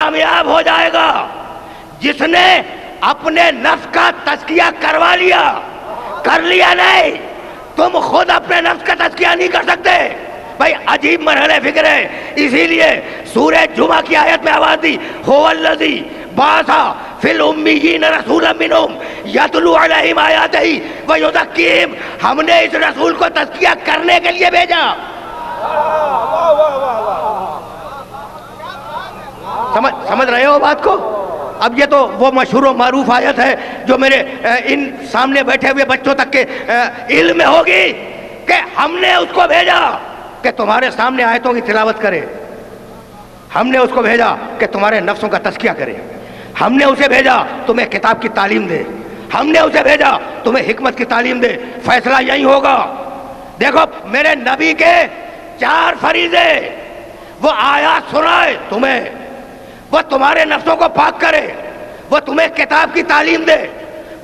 کامیاب ہو جائے گا جس نے اپنے نفس کا تزکیہ کروا لیا. کر لیا نہیں, تم خود اپنے نفس کا تزکیہ نہیں کر سکتے. بھائی عجیب مرحلہ فکر ہے. اسی لیے سورہ جمعہ کی آیت میں آواز دی, هو الذی بعث فی الامیین رسولا منہم یتلو علیہم آیاتہ ویزکیہم. ہم نے اس رسول کو تزکیہ کرنے کے لیے بھیجا. سمجھ رہے ہو بات کو؟ اب یہ تو وہ مشہور و معروف آیت ہے جو میرے ان سامنے بیٹھے ہوئے بچوں تک کے علم میں ہوگی کہ ہم نے اس کو بھیجا کہ تمہارے سامنے آیتوں کی تلاوت کرے. ہم نے اس کو بھیجا کہ تمہارے نفسوں کا تزکیہ کرے. ہم نے اسے بھیجا تمہیں کتاب کی تعلیم دے. ہم نے اسے بھیجا تمہیں حکمت کی تعلیم دے. فیصلہ یہی ہوگا. دیکھو میرے نبی کے 4 فریضے, وہ آیات سنائے تمہیں, وہ تمہارے نفسوں کو پاک کرے, وہ تمہیں کتاب کی تعلیم دے,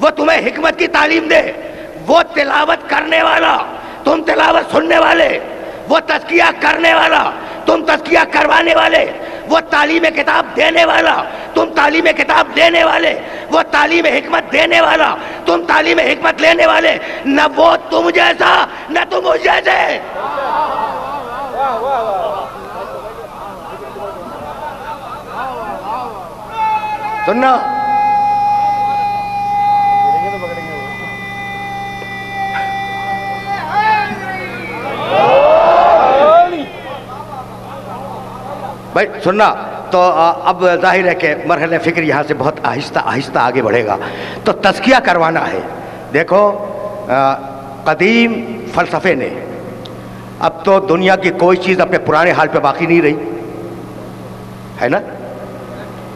وہ تمہیں حکمت کی تعلیم دے. وہ تلاوت کرنے والا, تم تلاوت سننے والے. وہ تزکیہ کرنے والا, تم تزکیہ کروانے والے. وہ تعلیم کتاب دینے والا, تم تعلیم کتاب دینے والے. وہ تعلیم حکمت دینے والا, تم تعلیم حکمت لینے والے. نہ وہ تم جیسا نہ تم اس جیسے. سننا بھائی, سننا تو اب ظاہر ہے کہ مرحلہ فکر یہاں سے بہت آہستہ آہستہ آگے بڑھے گا. تو تزکیہ کروانا ہے. دیکھو قدیم فلسفے نے, اب تو دنیا کی کوئی چیز اپنے پرانے حال پہ باقی نہیں رہی ہے نا,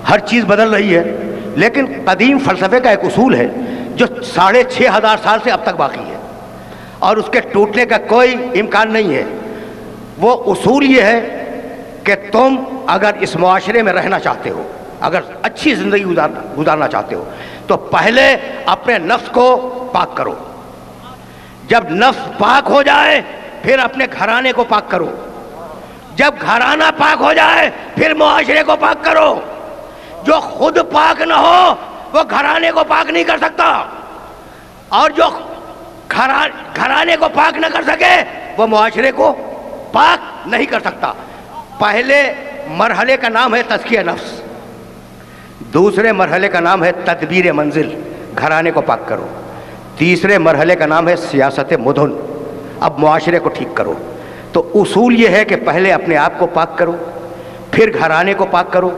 ہر چیز بدل رہی ہے. لیکن قدیم فلسفے کا ایک اصول ہے جو 6500 سال سے اب تک باقی ہے اور اس کے ٹوٹنے کا کوئی امکان نہیں ہے. وہ اصول یہ ہے کہ تم اگر اس معاشرے میں رہنا چاہتے ہو, اگر اچھی زندگی گزارنا چاہتے ہو, تو پہلے اپنے نفس کو پاک کرو. جب نفس پاک ہو جائے پھر اپنے گھرانے کو پاک کرو. جب گھرانہ پاک ہو جائے پھر معاشرے کو پاک کرو. جو خود پاک نہ ہو وہ گھرانے کو پاک نہیں کر سکتا, اور جو گھرانے کو پاک نہ کر سکے وہ معاشرے کو پاک نہیں کر سکتا. پہلے مرحلے کا نام ہے تزکیہ نفس, دوسرے مرحلے کا نام ہے تدبیر منزل, گھرانے کو پاک کرو. تیسرے مرحلے کا نام ہے سیاست مدن, اب معاشرے کو ٹھیک کرو. تو اصول یہ ہے کہ پہلے اپنے آپ کو پاک کرو, پھر گھرانے کو پاک کرو,